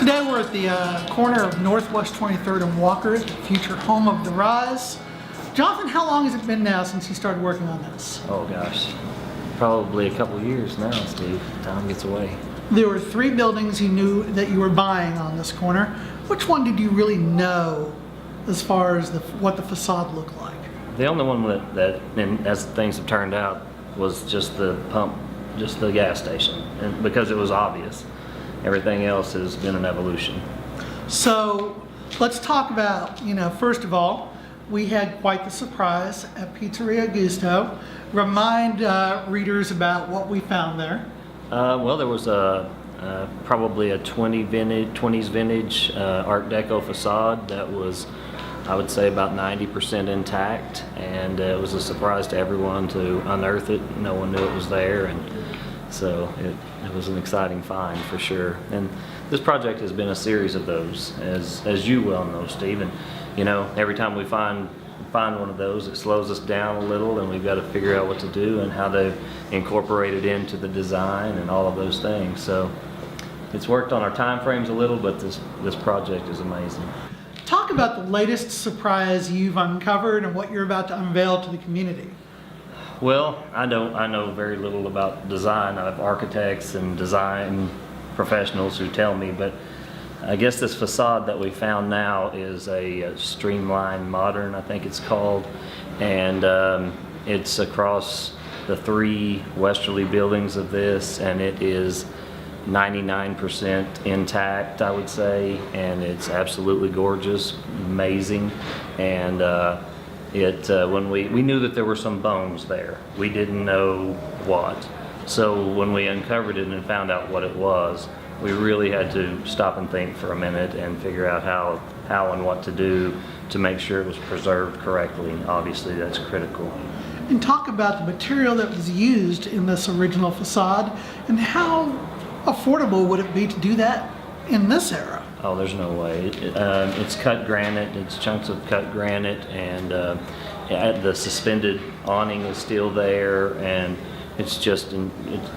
Today we're at the corner of Northwest 23rd and Walker, the future home of the Rise. Jonathan, how long has it been now since you started working on this? Oh gosh, probably a couple years now, Steve. Time gets away. There were 3 buildings you knew that you were buying on this corner. Which one did you really know as far as what the facade looked like? The only one that and as things have turned out, was just the pump, just the gas station, and because it was obvious. Everything else has been an evolution. So let's talk about, first of all, we had quite the surprise at Pizzeria Gusto. Remind readers about what we found there. Well, there was probably a 20s vintage Art Deco facade that was, I would say, about 90% intact, and it was a surprise to everyone to unearth it. No one knew it was there, and so it was an exciting find for sure. And this project has been a series of those, as you well know, Steve. And every time we find one of those, it slows us down a little, and we've got to figure out what to do and how to incorporate it into the design and all of those things. So it's worked on our time frames a little, but this project is amazing. Talk about the latest surprise you've uncovered and what you're about to unveil to the community. Well, I know very little about design. I have architects and design professionals who tell me, but I guess this facade that we found now is a streamlined modern, I think it's called, and it's across the 3 westerly buildings of this, and it is 99% intact, I would say, and it's absolutely gorgeous, amazing. And when we knew that there were some bones there, we didn't know what. So when we uncovered it and found out what it was, we really had to stop and think for a minute and figure out how and what to do to make sure it was preserved correctly. And obviously that's critical. And talk about the material that was used in this original facade and how affordable would it be to do that in this era? Oh, there's no way. It's cut granite, it's chunks of cut granite, and the suspended awning is still there, and it's just,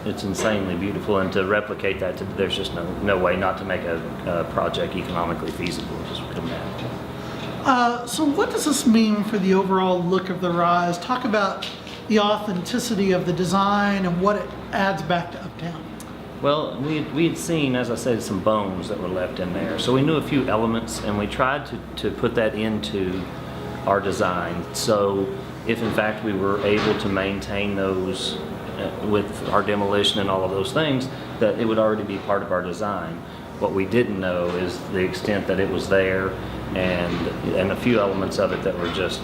it's insanely beautiful. And to replicate that, there's just no way not to make a project economically feasible. It just couldn't happen. So what does this mean for the overall look of the Rise? Talk about the authenticity of the design and what it adds back to Uptown. Well, we had seen, as I said, some bones that were left in there. So we knew a few elements, and we tried to put that into our design. So if in fact we were able to maintain those with our demolition and all of those things, that it would already be part of our design. What we didn't know is the extent that it was there, and a few elements of it that were just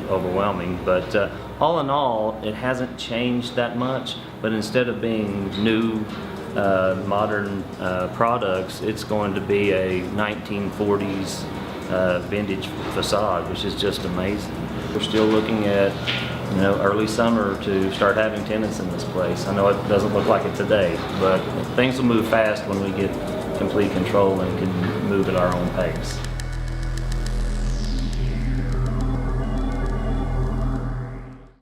overwhelming. But all in all, it hasn't changed that much, but instead of being new modern products, it's going to be a 1940s vintage facade, which is just amazing. We're still looking at early summer to start having tenants in this place. I know it doesn't look like it today, but things will move fast when we get complete control and can move at our own pace.